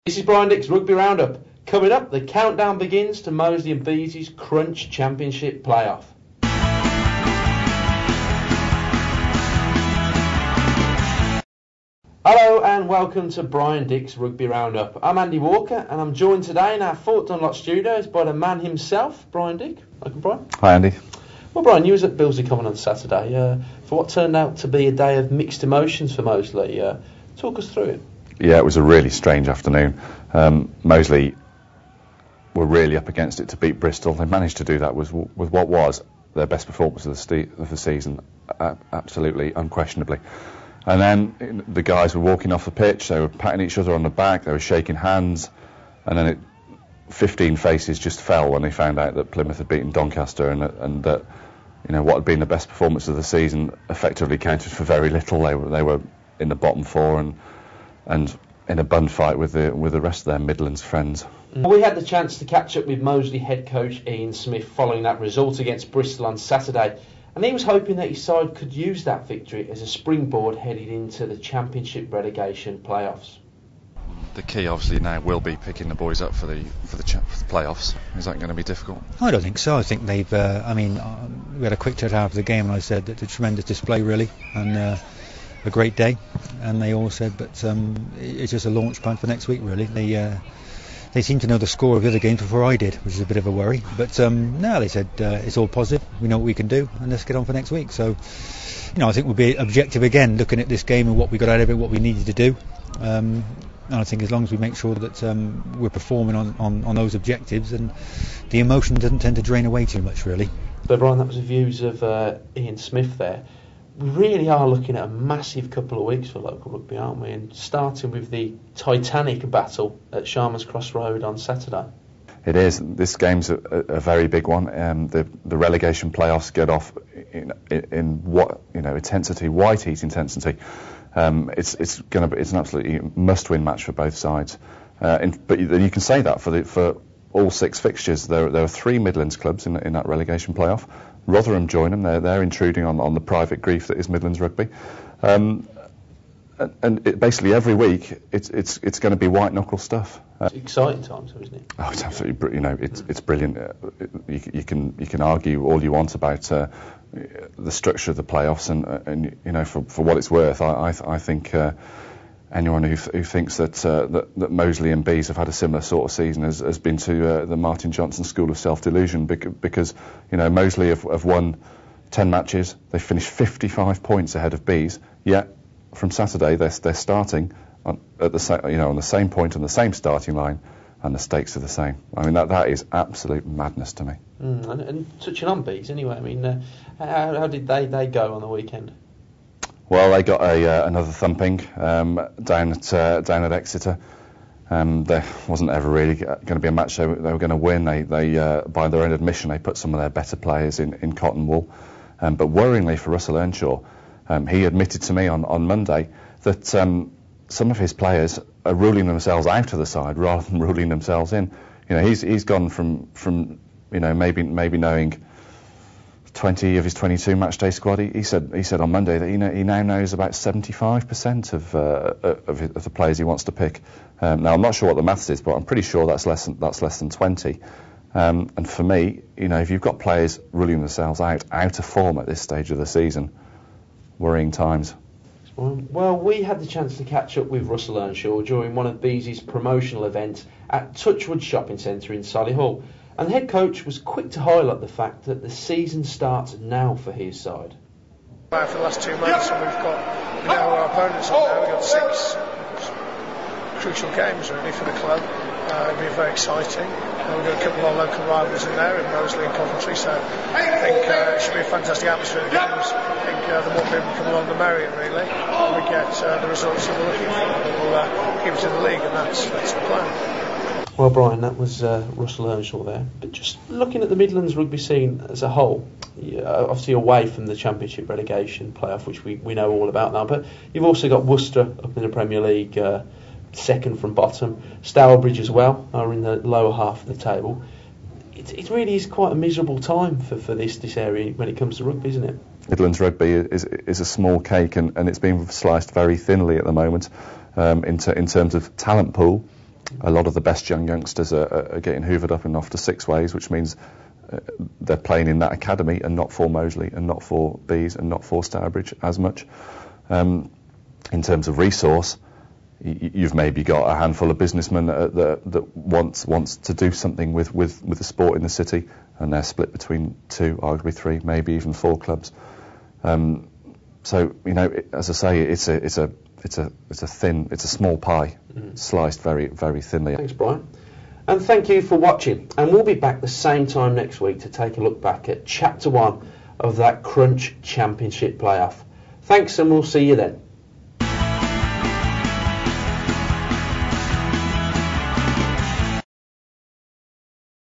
This is Brian Dick's Rugby Roundup. Coming up, the countdown begins to Moseley and Bees' Crunch Championship playoff. Hello and welcome to Brian Dick's Rugby Roundup. I'm Andy Walker and I'm joined today in our Fort Dunlop studios by the man himself, Brian Dick. Welcome, Brian. Hi, Andy. Well, Brian, you was at Billsley Common on Saturday for what turned out to be a day of mixed emotions for Moseley. Talk us through it. Yeah, it was a really strange afternoon. Moseley were really up against it to beat Bristol. They managed to do that with what was their best performance of the season, absolutely, unquestionably. And then the guys were walking off the pitch, they were patting each other on the back, they were shaking hands, and then 15 faces just fell when they found out that Plymouth had beaten Doncaster and that what had been the best performance of the season effectively counted for very little. They were in the bottom four and in a bun fight with the rest of their Midlands friends. We had the chance to catch up with Moseley head coach Ian Smith following that result against Bristol on Saturday, and he was hoping that his side could use that victory as a springboard headed into the Championship relegation playoffs. The key obviously now will be picking the boys up for the playoffs. Is that going to be difficult? I don't think so. I think they've we had a quick chat after the game and I said that it's a tremendous display really, and a great day, and they all said but it's just a launch pad for next week really. They seem to know the score of the other games before I did, which is a bit of a worry, but no, they said it's all positive, we know what we can do and let's get on for next week. So I think we'll be objective again looking at this game and what we got out of it, what we needed to do, and I think as long as we make sure that we're performing on those objectives, and the emotion doesn't tend to drain away too much really. So Brian, that was the views of Ian Smith there. We really are looking at a massive couple of weeks for local rugby, aren't we? And starting with the Titanic battle at Sharman's Cross Road on Saturday. It is. This game's a very big one. The relegation playoffs get off in what intensity, white heat intensity. It's an absolutely must-win match for both sides. But you can say that for all six fixtures. There are three Midlands clubs in that relegation playoff. Rotherham join them. They're intruding on the private grief that is Midlands rugby, and basically every week it's going to be white knuckle stuff. It's exciting times, isn't it? Oh, it's absolutely it's brilliant. You can argue all you want about the structure of the playoffs, and for what it's worth, I think. Anyone who thinks that Moseley and Bees have had a similar sort of season has been to the Martin Johnson School of Self-Delusion, because Moseley have won 10 matches, they finished 55 points ahead of Bees, yet from Saturday they're starting on the same point on the same starting line, and the stakes are the same. I mean that is absolute madness to me. And touching on Bees anyway, I mean how did they go on the weekend? Well, they got another thumping down at Exeter. There wasn't ever really going to be a match they were going to win. They by their own admission, they put some of their better players in cotton wool. But worryingly for Russell Earnshaw, he admitted to me on Monday that some of his players are ruling themselves out of the side rather than ruling themselves in. He's gone from maybe knowing 20 of his 22 matchday squad. He said on Monday that he now knows about 75% of the players he wants to pick. Now I'm not sure what the maths is, but I'm pretty sure that's less than 20. And for me, if you've got players ruling themselves out of form at this stage of the season, worrying times. Well, we had the chance to catch up with Russell Earnshaw during one of Bees' promotional events at Touchwood Shopping Centre in Solihull. And the head coach was quick to highlight the fact that the season starts now for his side. For the last 2 months, and we've got our opponents on now. We've got 6 crucial games really for the club. It'll be very exciting. We've got a couple of our local rivals in there, in Moseley and Coventry, so I think it should be a fantastic atmosphere in the games. I think the more people come along, the merrier really. And we get the results that we're looking for. We'll keep it in the league, and that's the plan. Well, Brian, that was Russell Earnshaw there. But just looking at the Midlands rugby scene as a whole, obviously away from the Championship relegation playoff, which we know all about now, but you've also got Worcester up in the Premier League, second from bottom. Stourbridge as well are in the lower half of the table. It really is quite a miserable time for this area when it comes to rugby, isn't it? Midlands rugby is a small cake, and it's being sliced very thinly at the moment in terms of talent pool. A lot of the best young youngsters are getting hoovered up and off to Six Ways, which means they're playing in that academy and not for Moseley and not for Bees and not for Stourbridge as much. In terms of resource, you've maybe got a handful of businessmen that wants to do something with the sport in the city, and they're split between 2, arguably 3, maybe even 4 clubs. So as I say, it's a small pie, sliced very, very thinly. Thanks, Brian. And thank you for watching. And we'll be back the same time next week to take a look back at Chapter 1 of that Crunch Championship playoff. Thanks, and we'll see you then.